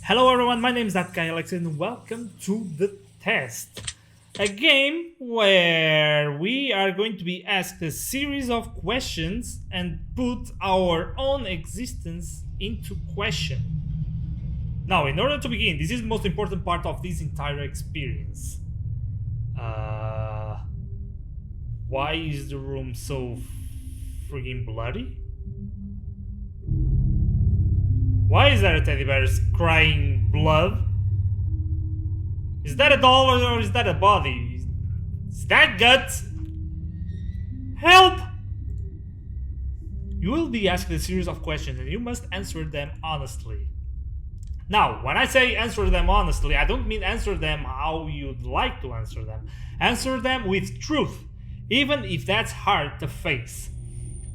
Hello everyone, my name is ThatGuyAlexier and welcome to the test. A game where we are going to be asked a series of questions and put our own existence into question. Now, in order to begin, this is the most important part of this entire experience. Why is the room so freaking bloody? Why is there a teddy bear crying blood? Is that a doll or is that a body? Is that guts? Help! You will be asked a series of questions and you must answer them honestly. Now, when I say answer them honestly, I don't mean answer them how you'd like to answer them. Answer them with truth, even if that's hard to face.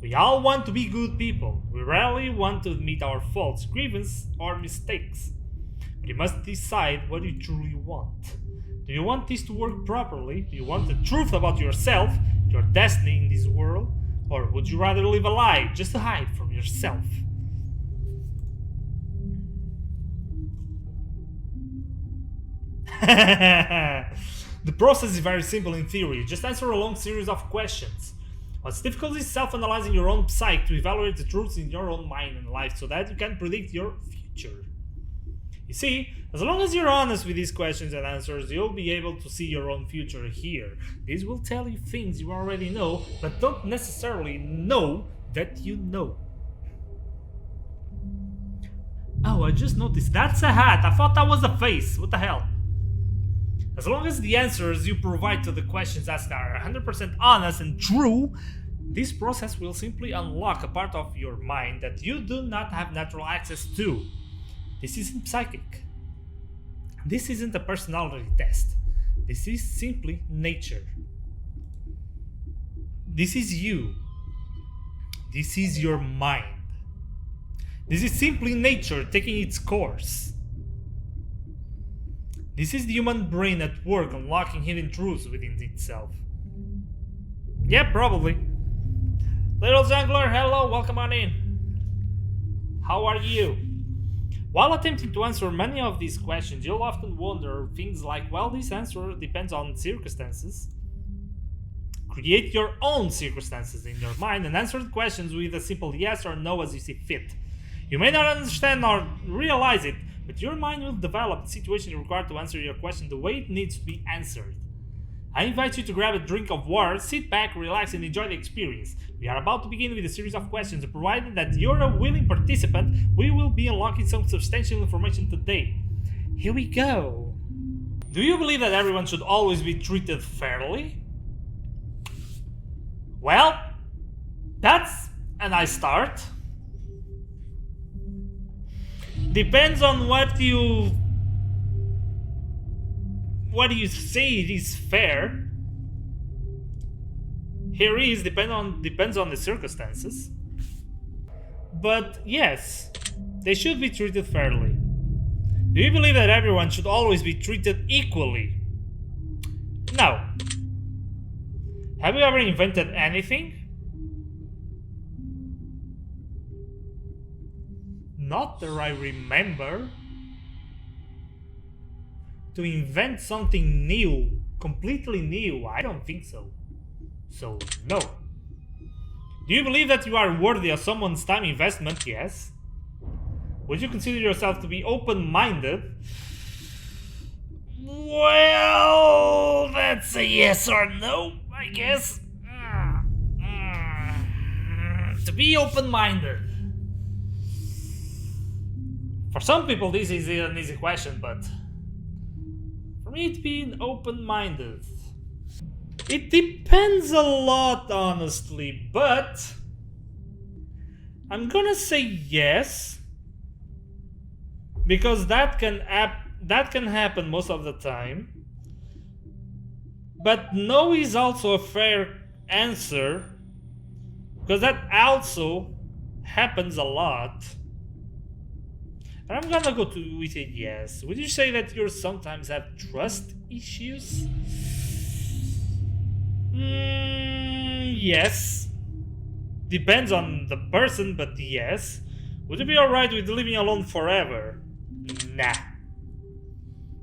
We all want to be good people. We rarely want to admit our faults, grievances, or mistakes. But you must decide what you truly want. Do you want this to work properly? Do you want the truth about yourself, your destiny in this world? Or would you rather live a lie just to hide from yourself? The process is very simple in theory. Just answer a long series of questions. What's difficult is self-analyzing your own psyche to evaluate the truths in your own mind and life so that you can predict your future. You see, as long as you're honest with these questions and answers, you'll be able to see your own future here. This will tell you things you already know, but don't necessarily know that you know. Oh, I just noticed that's a hat. I thought that was a face. What the hell? As long as the answers you provide to the questions asked are 100% honest and true, this process will simply unlock a part of your mind that you do not have natural access to. This isn't psychic. This isn't a personality test. This is simply nature. This is you. This is your mind. This is simply nature taking its course. This is the human brain at work unlocking hidden truths within itself. Yeah, probably. Little Jungler, hello, welcome on in. How are you? While attempting to answer many of these questions, you'll often wonder things like, well, this answer depends on circumstances. Create your own circumstances in your mind and answer the questions with a simple yes or no as you see fit. You may not understand or realize it, but your mind will develop the situation required to answer your question the way it needs to be answered. I invite you to grab a drink of water, sit back, relax, and enjoy the experience. We are about to begin with a series of questions, and provided that you're a willing participant, we will be unlocking some substantial information today. Here we go. Do you believe that everyone should always be treated fairly? Well, that's a nice start. Depends on what you say it is fair. Here is depends on the circumstances. But yes, they should be treated fairly. Do you believe that everyone should always be treated equally? No. Have you ever invented anything? Not that I remember. To invent something new, completely new, I don't think so. So, no. Do you believe that you are worthy of someone's time investment? Yes. Would you consider yourself to be open-minded? Well, that's a yes or no, I guess. To be open-minded. For some people, this is an easy question, but for me, to be open-minded, it depends a lot, honestly. But I'm gonna say yes, because that can happen most of the time. But no is also a fair answer, because that also happens a lot. I'm gonna go with a yes. Would you say that you sometimes have trust issues? Yes. Depends on the person, but yes. Would you be alright with living alone forever? Nah.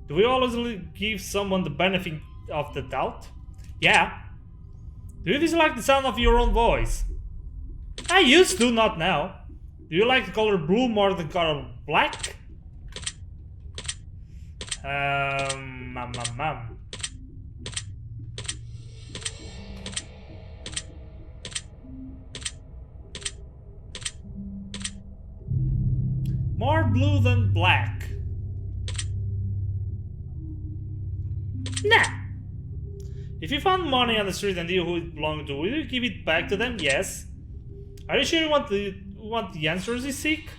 Do we always give someone the benefit of the doubt? Yeah. Do you dislike the sound of your own voice? I used to, not now. Do you like the color blue more than the color black? More blue than black. Nah. If you found money on the street and knew who it belonged to, will you give it back to them? Yes. Are you sure you want the answers you seek?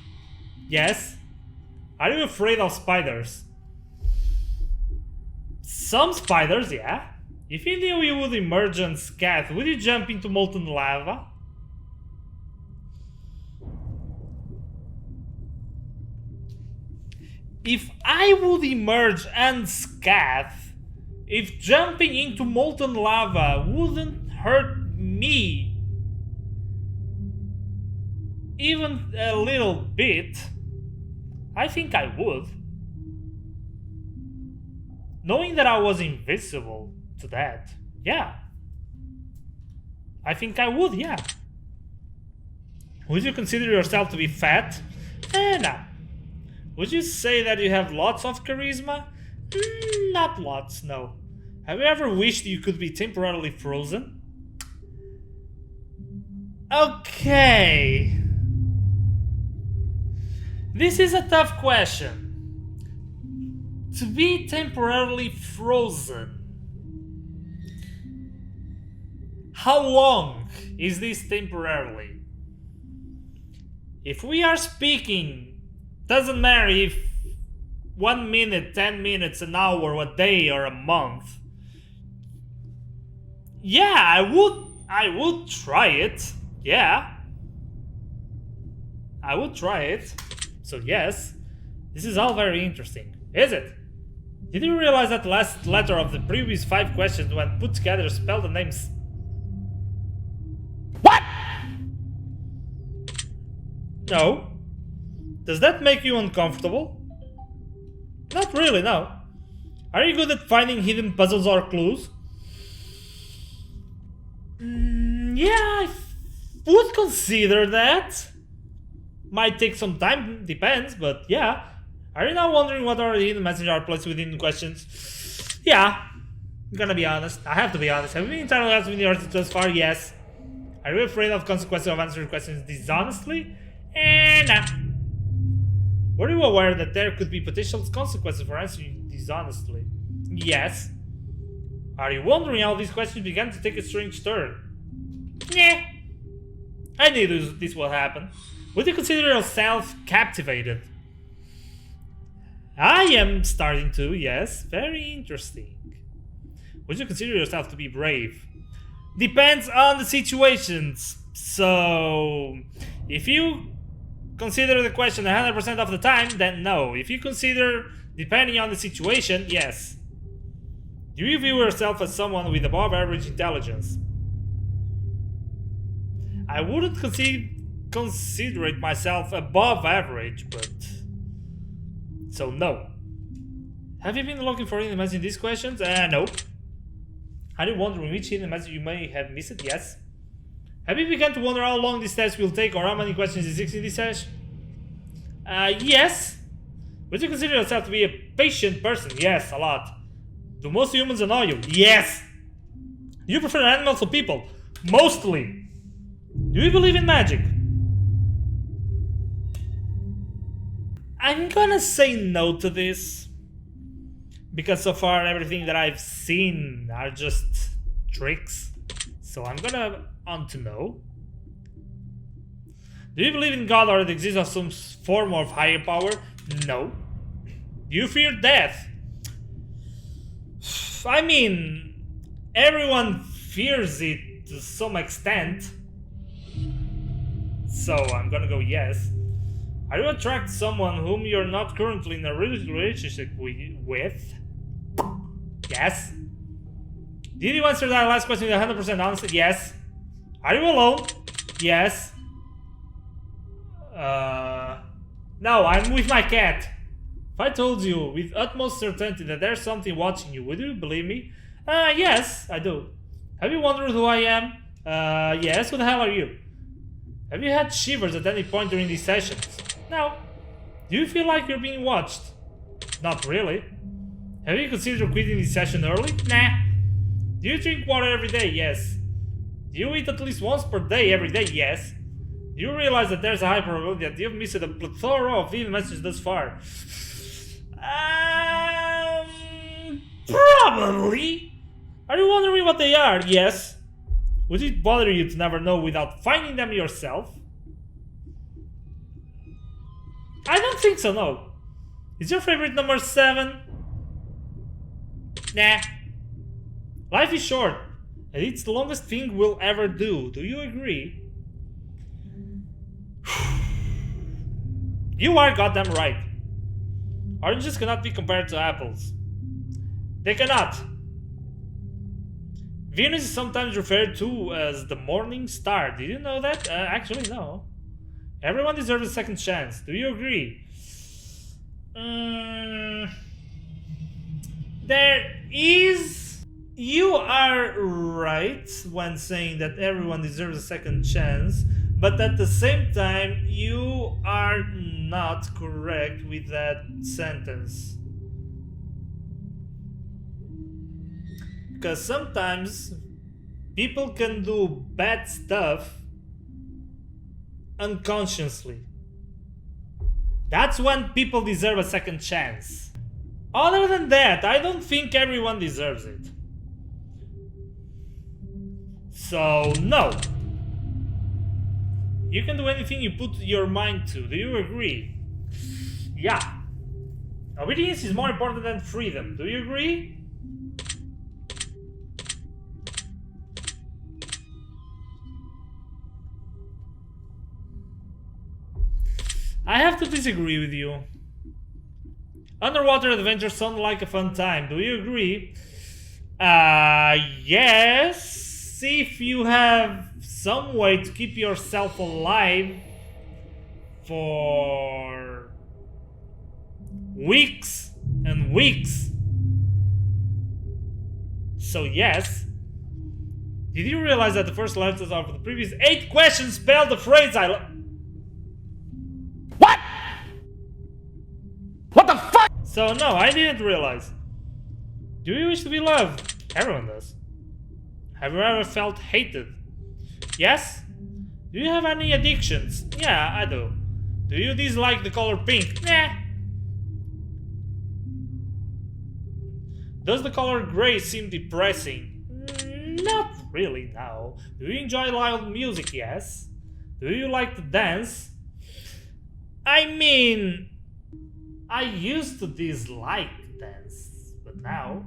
Yes. Are you afraid of spiders? Some spiders, yeah. If you knew you would emerge unscathed, would you jump into molten lava? If I would emerge unscathed, if jumping into molten lava wouldn't hurt me even a little bit, I think I would. Knowing that I was invisible to that, yeah. I think I would, yeah. Would you consider yourself to be fat? Nah. Would you say that you have lots of charisma? Not lots, no. Have you ever wished you could be temporarily frozen? Okay. This is a tough question. To be temporarily frozen. How long is this temporarily? If we are speaking, doesn't matter if 1 minute, 10 minutes, an hour, a day, or a month. Yeah, I would try it. Yeah. I would try it. So yes, this is all very interesting. Is it? Did you realize that the last letter of the previous 5 questions, when put together, spelled the names? What? No. Does that make you uncomfortable? Not really, no. Are you good at finding hidden puzzles or clues? Yeah, I would consider that. Might take some time, depends, but yeah. Are you now wondering what are the hidden messages are placed within the questions? Yeah, I'm gonna be honest. I have to be honest. Have you been entitled to answering the answers thus far? Yes. Are you afraid of consequences of answering questions dishonestly? Nah. Were you aware that there could be potential consequences for answering dishonestly? Yes. Are you wondering how these questions began to take a strange turn? Yeah. I knew this would happen. Would you consider yourself captivated? I am starting to, yes. Very interesting. Would you consider yourself to be brave? Depends on the situations. So, if you consider the question 100% of the time, then no. If you consider depending on the situation, yes. Do you view yourself as someone with above average intelligence? I wouldn't consider myself above average, but... So no. Have you been looking for hidden messages in these questions? No. Are you wondering which hidden message you may have missed? Yes. Have you begun to wonder how long this test will take or how many questions is in this session? Yes. Would you consider yourself to be a patient person? Yes, a lot. Do most humans annoy you? Yes. Do you prefer animals or people? Mostly. Do you believe in magic? I'm gonna say no to this. Because so far everything that I've seen are just tricks. So I'm gonna to no. Do you believe in God or the existence of some form of higher power? No. Do you fear death? I mean, everyone fears it to some extent. So I'm gonna go yes. Are you attracted to someone whom you're not currently in a relationship with? Yes. Did you answer that last question with 100% honesty? Yes. Are you alone? Yes. No, I'm with my cat. If I told you with utmost certainty that there's something watching you, would you believe me? Yes, I do. Have you wondered who I am? Yes, who the hell are you? Have you had shivers at any point during these sessions? No. Do you feel like you're being watched? Not really. Have you considered quitting this session early? Nah. Do you drink water every day? Yes. Do you eat at least once per day every day? Yes. Do you realize that there's a high probability that you've missed a plethora of even messages thus far? Probably. Are you wondering what they are? Yes. Would it bother you to never know without finding them yourself? I don't think so, no. Is your favorite number 7? Nah. Life is short, and it's the longest thing we'll ever do. Do you agree? You are goddamn right. Oranges cannot be compared to apples. They cannot. Venus is sometimes referred to as the morning star. Did you know that? Actually, no. Everyone deserves a second chance. Do you agree? There is... You are right when saying that everyone deserves a second chance, but at the same time, you are not correct with that sentence. Because sometimes people can do bad stuff unconsciously. That's when people deserve a second chance. Other than that, I don't think everyone deserves it. So, no. You can do anything you put your mind to. Do you agree? Yeah. Obedience is more important than freedom. Do you agree? I have to disagree with you. Underwater adventures sound like a fun time. Do you agree? Yes. If you have some way to keep yourself alive for weeks and weeks. So yes. Did you realize that the first letters of the previous 8 questions spell the phrase I love? What? What the fuck? So no, I didn't realize. Do you wish to be loved? Everyone does. Have you ever felt hated? Yes? Do you have any addictions? Yeah, I do. Do you dislike the color pink? Nah. Does the color gray seem depressing? Not really, no. Do you enjoy loud music? Yes. Do you like to dance? I mean, I used to dislike dance, but now...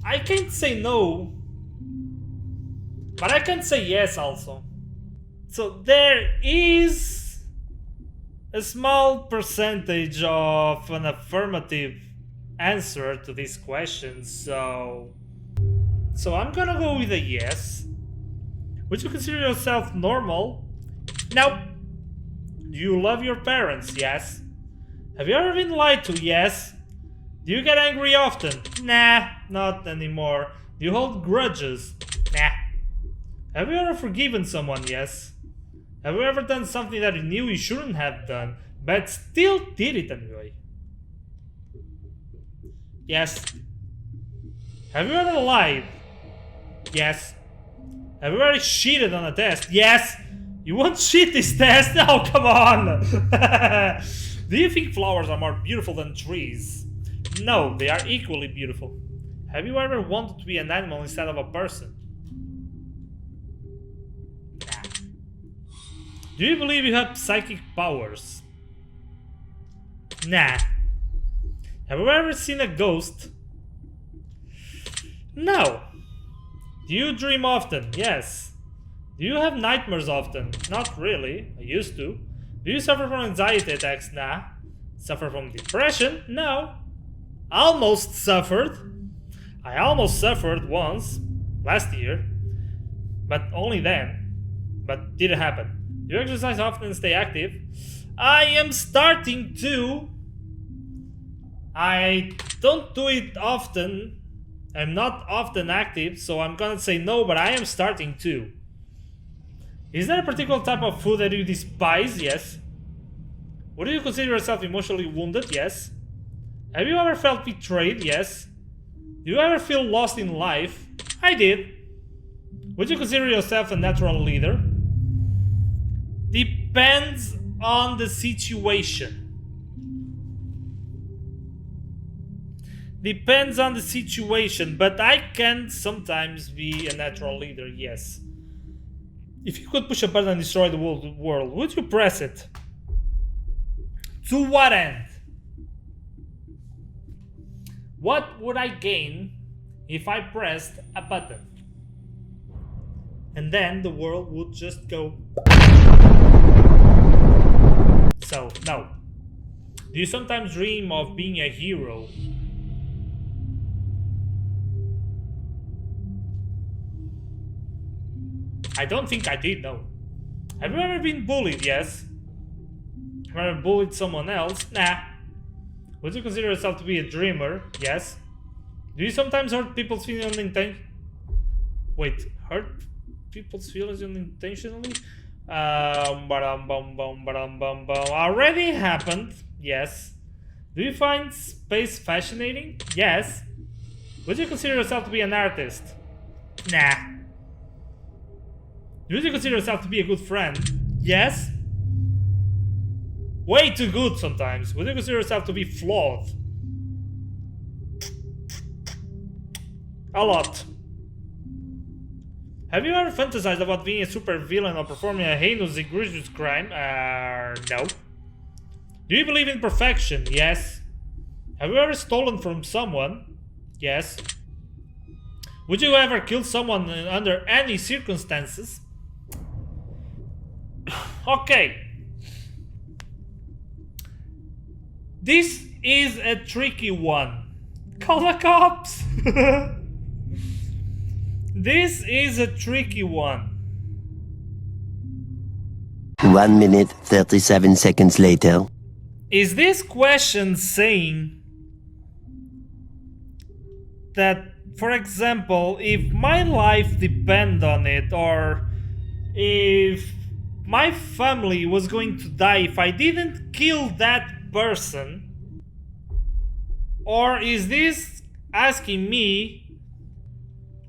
I can't say no, but I can say yes also. So there is a small percentage of an affirmative answer to this question, so I'm gonna go with a yes. Would you consider yourself normal? No. Do you love your parents? Yes. Have you ever been lied to? Yes. Do you get angry often? Nah, not anymore. Do you hold grudges? Nah. Have you ever forgiven someone? Yes. Have you ever done something that you knew you shouldn't have done, but still did it anyway? Yes. Have you ever lied? Yes. Have you ever cheated on a test? Yes. You won't cheat this test? Oh, come on. Do you think flowers are more beautiful than trees? No, they are equally beautiful. Have you ever wanted to be an animal instead of a person? Nah. Do you believe you have psychic powers? Nah. Have you ever seen a ghost? No. Do you dream often? Yes. Do you have nightmares often? Not really. I used to. Do you suffer from anxiety attacks? Nah. Suffer from depression? No. Almost suffered. I almost suffered once, last year. But only then. But didn't happen. You exercise often and stay active. I am starting to. I don't do it often. I'm not often active, so I'm gonna say no, but I am starting to. Is there a particular type of food that you despise? Yes. Would you consider yourself emotionally wounded? Yes. Have you ever felt betrayed? Yes. Do you ever feel lost in life? I did. Would you consider yourself a natural leader? Depends on the situation. Depends on the situation, but I can sometimes be a natural leader, yes. If you could push a button and destroy the world, would you press it? To what end? What would I gain if I pressed a button? And then the world would just go. So, no. Do you sometimes dream of being a hero? I don't think I did, no. Have you ever been bullied? Yes. Have you ever bullied someone else? Nah. Would you consider yourself to be a dreamer? Yes. Do you sometimes hurt people's feelings unintentionally? Wait, hurt people's feelings unintentionally? Already happened. Yes. Do you find space fascinating? Yes. Would you consider yourself to be an artist? Nah. Would you consider yourself to be a good friend? Yes. Way too good sometimes. Would you consider yourself to be flawed? A lot. Have you ever fantasized about being a super villain or performing a heinous, egregious crime? No. Do you believe in perfection? Yes. Have you ever stolen from someone? Yes. Would you ever kill someone under any circumstances? Okay. This is a tricky one. Call the cops! This is a tricky one. 1 minute, 37 seconds later. Is this question saying that, for example, if my life depended on it, or if my family was going to die if I didn't kill that person? Or is this asking me,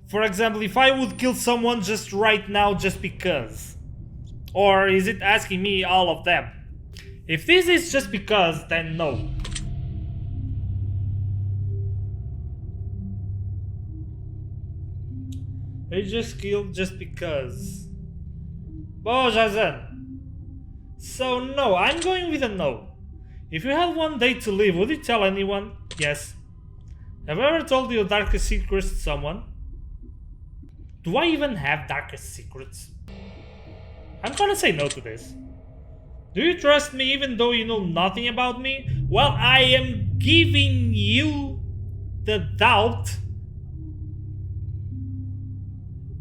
for example, if I would kill someone just right now just because? Or is it asking me all of them? If this is just because, then no. They just killed just because. Bojazan. So no, I'm going with a no. If you had one day to live, would you tell anyone? Yes. Have you ever told your darkest secrets to someone? Do I even have darkest secrets? I'm gonna say no to this. Do you trust me even though you know nothing about me? Well, I am giving you the doubt.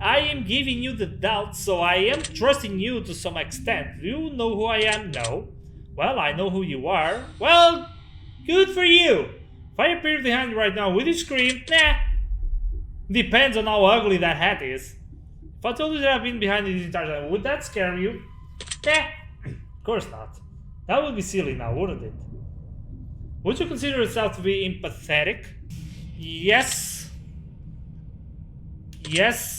I am giving you the doubt, so I am trusting you to some extent. Do you know who I am? No. Well, I know who you are. Well, good for you. If I appear behind you right now, would you scream? Nah. Depends on how ugly that hat is. If I told you that I've been behind you this entire time, would that scare you? Nah. Of course not. That would be silly now, wouldn't it? Would you consider yourself to be empathetic? Yes. Yes.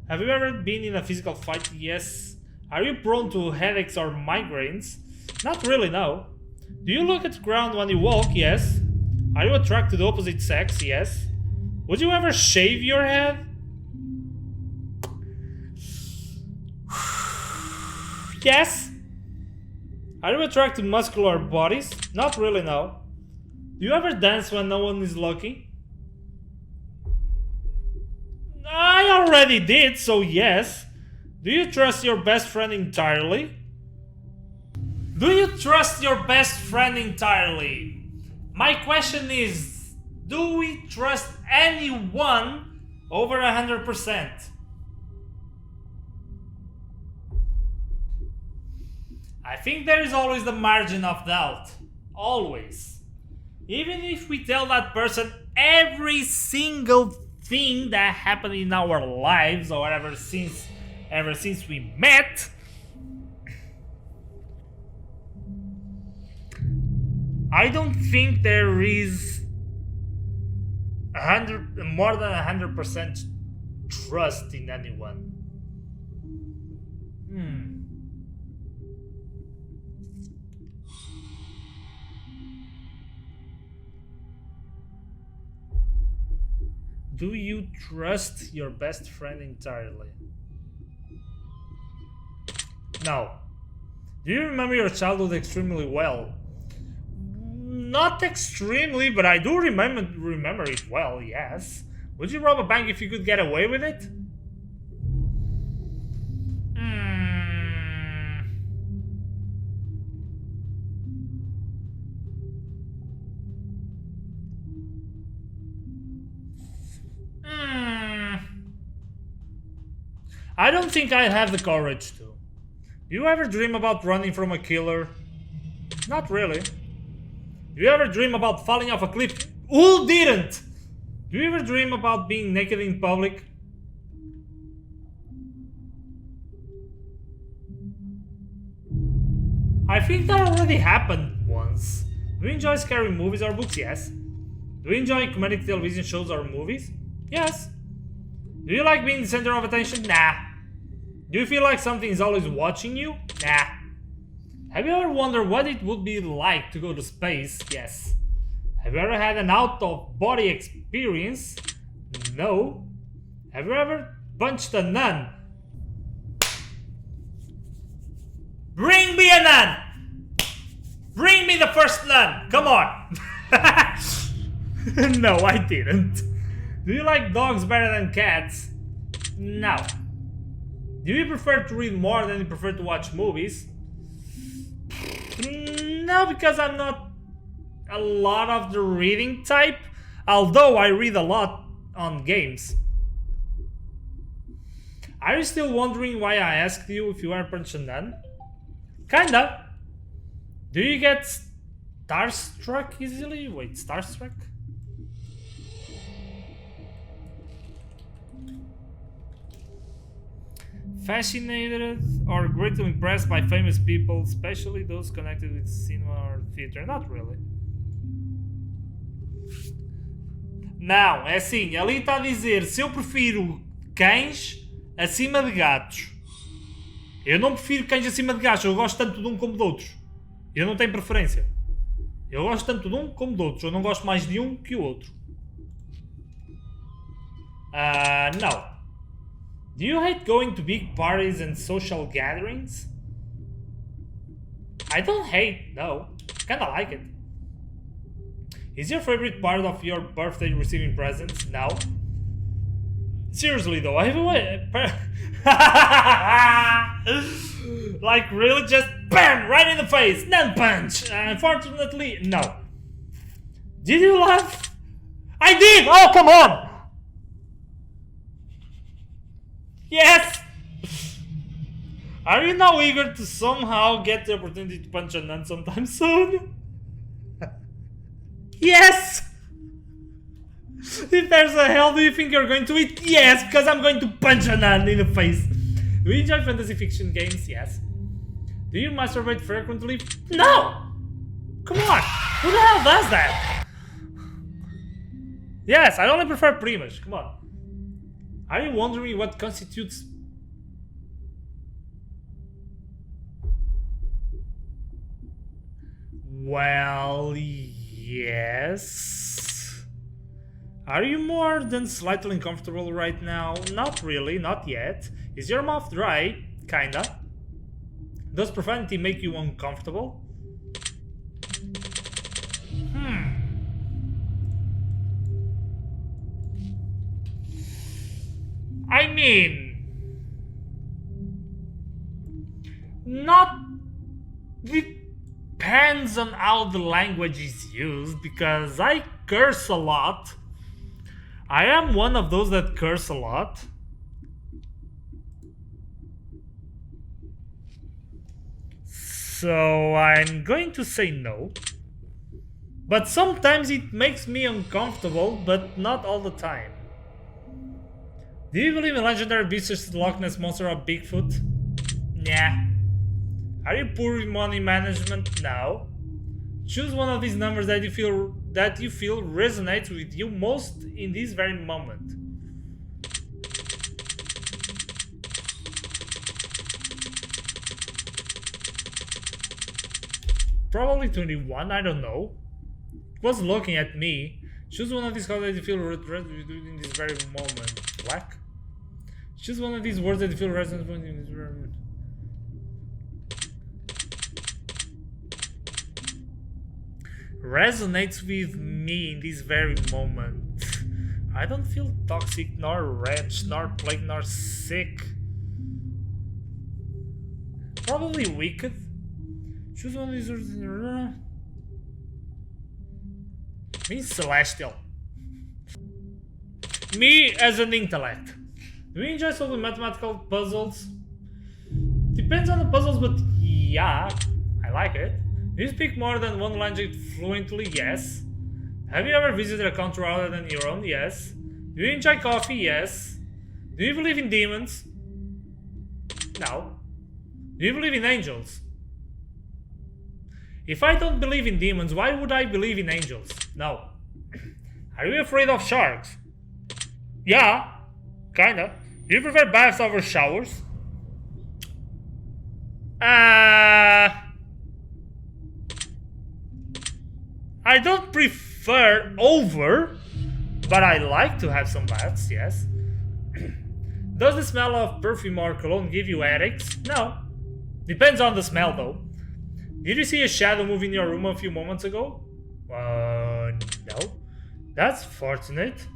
Have you ever been in a physical fight? Yes. Are you prone to headaches or migraines? Not really, no. Do you look at the ground when you walk? Yes. Are you attracted to the opposite sex? Yes. Would you ever shave your head? Yes. Are you attracted to muscular bodies? Not really, no. Do you ever dance when no one is looking? I already did, so yes. Do you trust your best friend entirely? Do you trust your best friend entirely? My question is, do we trust anyone over 100%? I think there is always the margin of doubt. Always. Even if we tell that person every single thing that happened in our lives or ever since we met, I don't think there is more than 100% trust in anyone. Do you trust your best friend entirely? No. Do you remember your childhood extremely well? Not extremely, but I do remember it well, yes. Would you rob a bank if you could get away with it? I don't think I'd have the courage to. Do you ever dream about running from a killer? Not really. Do you ever dream about falling off a cliff? Who didn't? Do you ever dream about being naked in public? I think that already happened once. Do you enjoy scary movies or books? Yes. Do you enjoy comedic television shows or movies? Yes. Do you like being the center of attention? Nah. Do you feel like something is always watching you? Nah. Have you ever wondered what it would be like to go to space? Yes. Have you ever had an out-of-body experience? No. Have you ever punched a nun? Bring me a nun! Bring me the first nun! Come on! No, I didn't. Do you like dogs better than cats? No. Do you prefer to read more than you prefer to watch movies? No, because I'm not a lot of the reading type, although I read a lot on games. Are you still wondering why I asked you if you ever punched a nun? Kinda. Do you get starstruck easily? Wait, starstruck? Fascinated or greatly impressed by famous people, especially those connected with cinema or theater? Not really. Não, é assim, ali está a dizer se eu prefiro cães acima de gatos. Eu não prefiro cães acima de gatos, eu gosto tanto de um como de outros. Eu não tenho preferência. Eu gosto tanto de um como de outros, eu não gosto mais de um que o outro. Não. Do you hate going to big parties and social gatherings? I don't hate, no. Kinda like it. Is your favorite part of your birthday receiving presents? No. Seriously though, I have like really just BAM! Right in the face! Nun punch! Unfortunately, no. Did you laugh? I did! Oh, come on! Yes! Are you now eager to somehow get the opportunity to punch a nun sometime soon? Yes! If there's a hell, do you think you're going to it? Yes, because I'm going to punch a nun in the face. Do you enjoy fantasy fiction games? Yes. Do you masturbate frequently? No! Come on! Who the hell does that? Yes, I only prefer primas. Come on. Are you wondering what constitutes... Well, yes. Are you more than slightly uncomfortable right now? Not really, not yet. Is your mouth dry? Kinda. Does profanity make you uncomfortable? I mean, not depends on how the language is used, because I curse a lot. I am one of those that curse a lot. So I'm going to say no. But sometimes it makes me uncomfortable, but not all the time. Do you believe in legendary beasts such as the Loch Ness Monster or Bigfoot? Nah. Are you poor with money management? No. Choose one of these numbers that you feel resonates with you most in this very moment. Probably 21, I don't know. It was looking at me. Choose one of these colors that you feel in this very moment. Black? Choose one of these words that you feel resonant with in this very moment. Resonates with me in this very moment. I don't feel toxic, nor wretched, nor plagued, nor sick. Probably wicked. Choose one of these words. Me, celestial. Me as an intellect. Do you enjoy solving mathematical puzzles? Depends on the puzzles, but yeah, I like it. Do you speak more than one language fluently? Yes. Have you ever visited a country other than your own? Yes. Do you enjoy coffee? Yes. Do you believe in demons? No. Do you believe in angels? If I don't believe in demons, why would I believe in angels? No. Are you afraid of sharks? Yeah, kinda. Do you prefer baths over showers? I don't prefer over, but I like to have some baths, yes. Does the smell of perfume or cologne give you headaches? No. Depends on the smell, though. Did you see a shadow move in your room a few moments ago? No. That's fortunate.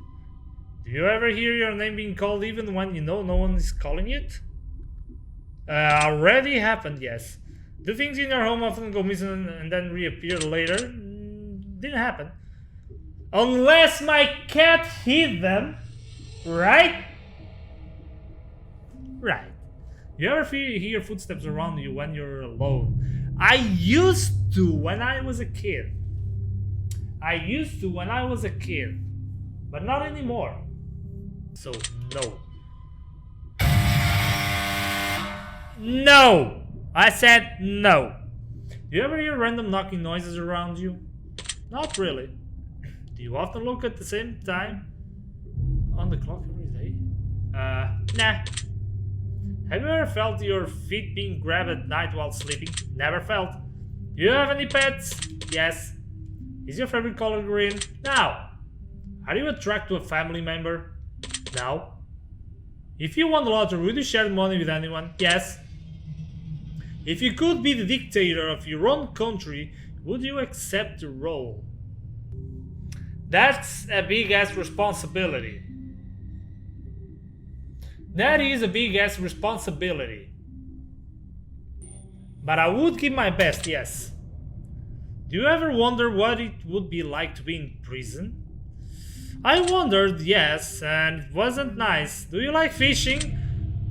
Do you ever hear your name being called even when you know no one is calling it? Already happened, yes. Do things in your home often go missing and then reappear later? Didn't happen. Unless my cat hid them. Right? Right. You ever hear footsteps around you when you're alone? I used to when I was a kid. But not anymore. So, no. No! I said no. Do you ever hear random knocking noises around you? Not really. Do you often look at the same time on the clock every day? Nah. Have you ever felt your feet being grabbed at night while sleeping? Never felt. Do you have any pets? Yes. Is your favorite color green? No. Are you attracted to a family member? No. If you won the lottery, would you share the money with anyone? Yes. If you could be the dictator of your own country, would you accept the role? That's a big-ass responsibility. That is a big-ass responsibility. But I would give my best, yes. Do you ever wonder what it would be like to be in prison? I wondered, yes, and it wasn't nice. Do you like fishing?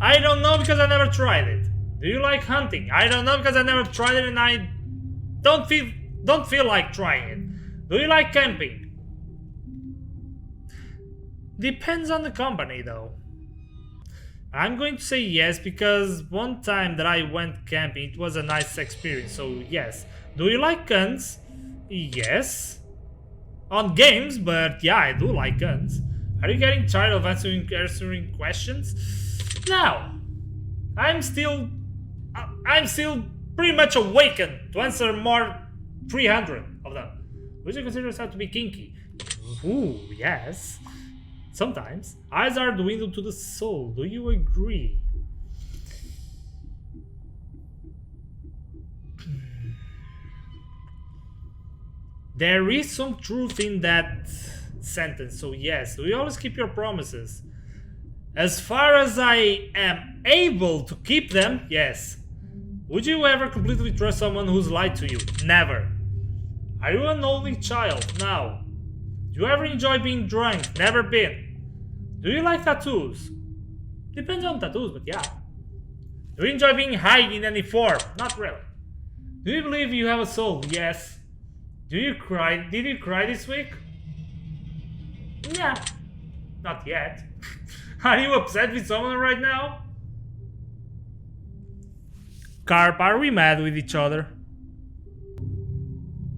I don't know because I never tried it. Do you like hunting? I don't know because I never tried it and I don't feel like trying it. Do you like camping? Depends on the company though. I'm going to say yes because one time that I went camping it was a nice experience, so yes. Do you like guns? Yes. On games, but yeah, I do like guns. Are you getting tired of answering questions? No. I'm still pretty much awakened to answer more 300 of them. Would you consider yourself to be kinky? Ooh, yes. Sometimes. Eyes are the window to the soul. Do you agree? There is some truth in that sentence, so yes. Do you always keep your promises? As far as I am able to keep them, yes. Would you ever completely trust someone who's lied to you? Never. Are you an only child? No. Do you ever enjoy being drunk? Never been. Do you like tattoos? Depends on tattoos, but yeah. Do you enjoy being high in any form? Not really. Do you believe you have a soul? Yes. Do you cry? Did you cry this week? Yeah. Not yet. Are you upset with someone right now? Carp, are we mad with each other?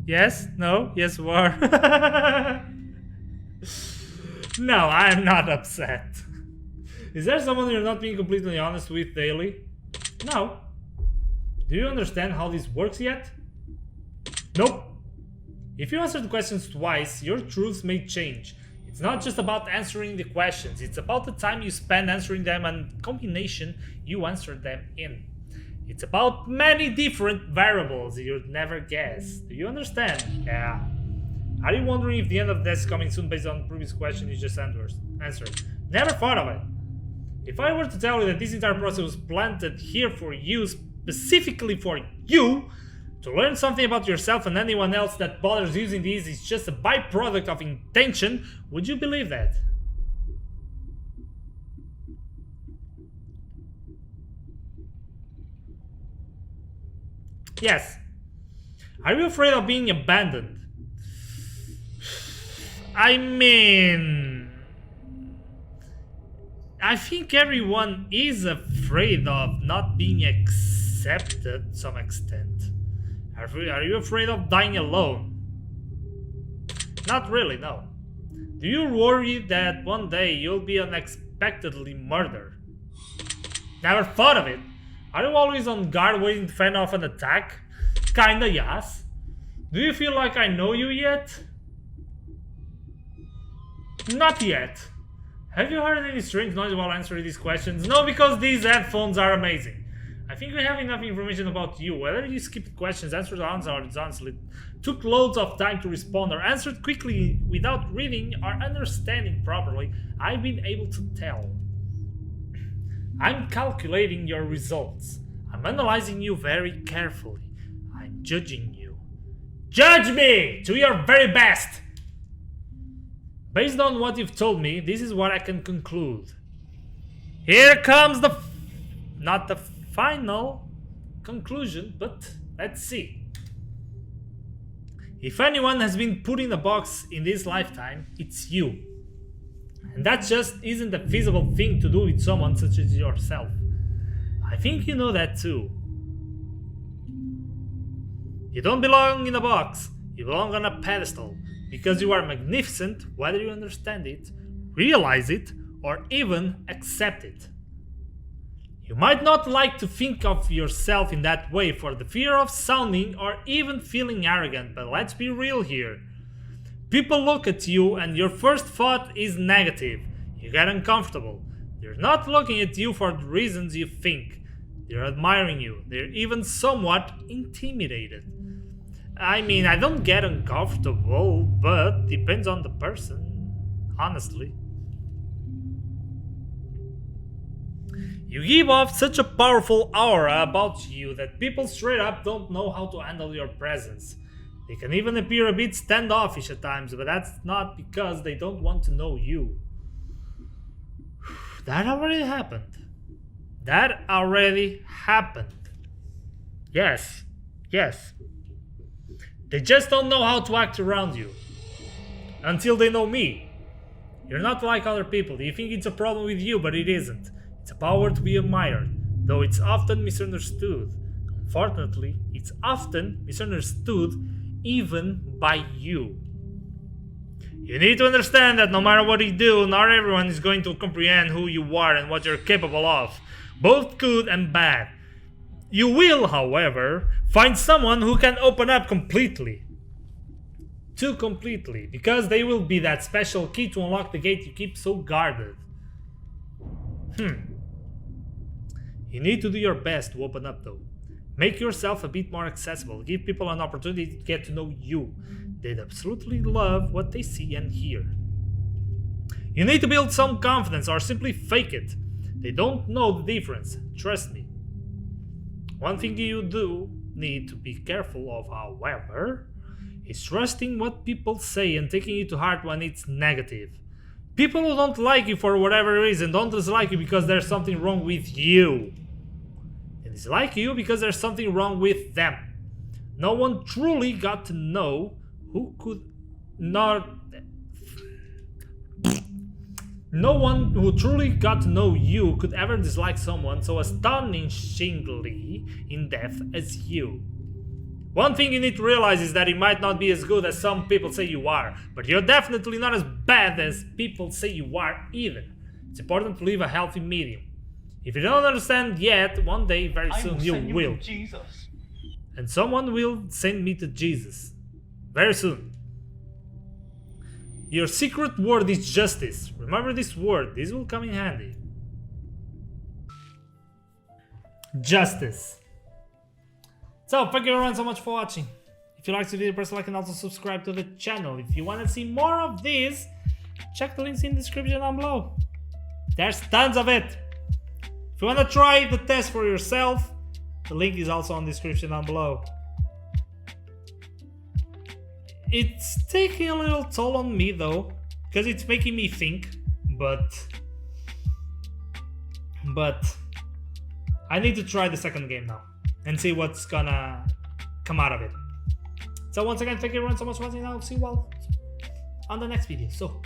Yes? No? Yes, we are. No, I'm not upset. Is there someone you're not being completely honest with daily? No. Do you understand how this works yet? Nope. If you answer the questions twice, your truths may change. It's not just about answering the questions, it's about the time you spend answering them and the combination you answer them in. It's about many different variables you'd never guess. Do you understand? Yeah. Are you wondering if the end of this is coming soon based on the previous question you just answered? Never thought of it. If I were to tell you that this entire process was planted here for you, specifically for you, to learn something about yourself and anyone else that bothers using these is just a byproduct of intention, would you believe that? Yes. Are you afraid of being abandoned? I mean, I think everyone is afraid of not being accepted to some extent. Are you afraid of dying alone? Not really, no. Do you worry that one day you'll be unexpectedly murdered? Never thought of it. Are you always on guard waiting to fend off an attack? Kinda, yes. Do you feel like I know you yet? Not yet. Have you heard any strange noise while answering these questions? No, because these headphones are amazing. I think we have enough information about you. Whether you skipped questions, answered honestly, took loads of time to respond, or answered quickly without reading or understanding properly, I've been able to tell. I'm calculating your results. I'm analyzing you very carefully. I'm judging you. Judge me to your very best! Based on what you've told me, this is what I can conclude. Here comes not the final conclusion, but let's see. If anyone has been put in a box in this lifetime, it's you. And that just isn't a feasible thing to do with someone such as yourself. I think you know that too. You don't belong in a box, you belong on a pedestal, because you are magnificent whether you understand it, realize it, or even accept it. You might not like to think of yourself in that way for the fear of sounding or even feeling arrogant, but let's be real here. People look at you and your first thought is negative. You get uncomfortable. They're not looking at you for the reasons you think. They're admiring you. They're even somewhat intimidated. I mean, I don't get uncomfortable, but depends on the person, honestly. You give off such a powerful aura about you that people straight up don't know how to handle your presence. They can even appear a bit standoffish at times, but that's not because they don't want to know you. That already happened. That already happened. Yes. They just don't know how to act around you. Until they know me. You're not like other people. You think it's a problem with you, but it isn't. It's a power to be admired, though it's often misunderstood. Unfortunately, it's often misunderstood even by you. You need to understand that no matter what you do, not everyone is going to comprehend who you are and what you're capable of, both good and bad. You will, however, find someone who can open up completely. Too completely, because they will be that special key to unlock the gate you keep so guarded. You need to do your best to open up though. Make yourself a bit more accessible. Give people an opportunity to get to know you. They'd absolutely love what they see and hear. You need to build some confidence or simply fake it. They don't know the difference. Trust me. One thing you do need to be careful of, however, is trusting what people say and taking it to heart when it's negative. People who don't like you for whatever reason don't dislike you because there's something wrong with you. They dislike you because there's something wrong with them. No one truly got to know who could not. No one who truly got to know you could ever dislike someone so astonishingly in depth as you. One thing you need to realize is that you might not be as good as some people say you are, but you're definitely not as bad as people say you are either. It's important to live a healthy medium. If you don't understand yet, one day very soon you will. Jesus. And someone will send me to Jesus. Very soon. Your secret word is justice. Remember this word. This will come in handy. Justice. So, thank you everyone so much for watching. If you liked the video, press like and also subscribe to the channel. If you want to see more of this, check the links in the description down below. There's tons of it. If you want to try the test for yourself, the link is also on the description down below. It's taking a little toll on me though, because it's making me think, but I need to try the second game now and see what's gonna come out of it. So once again, thank you everyone so much for watching, and I'll see you all on the next video. So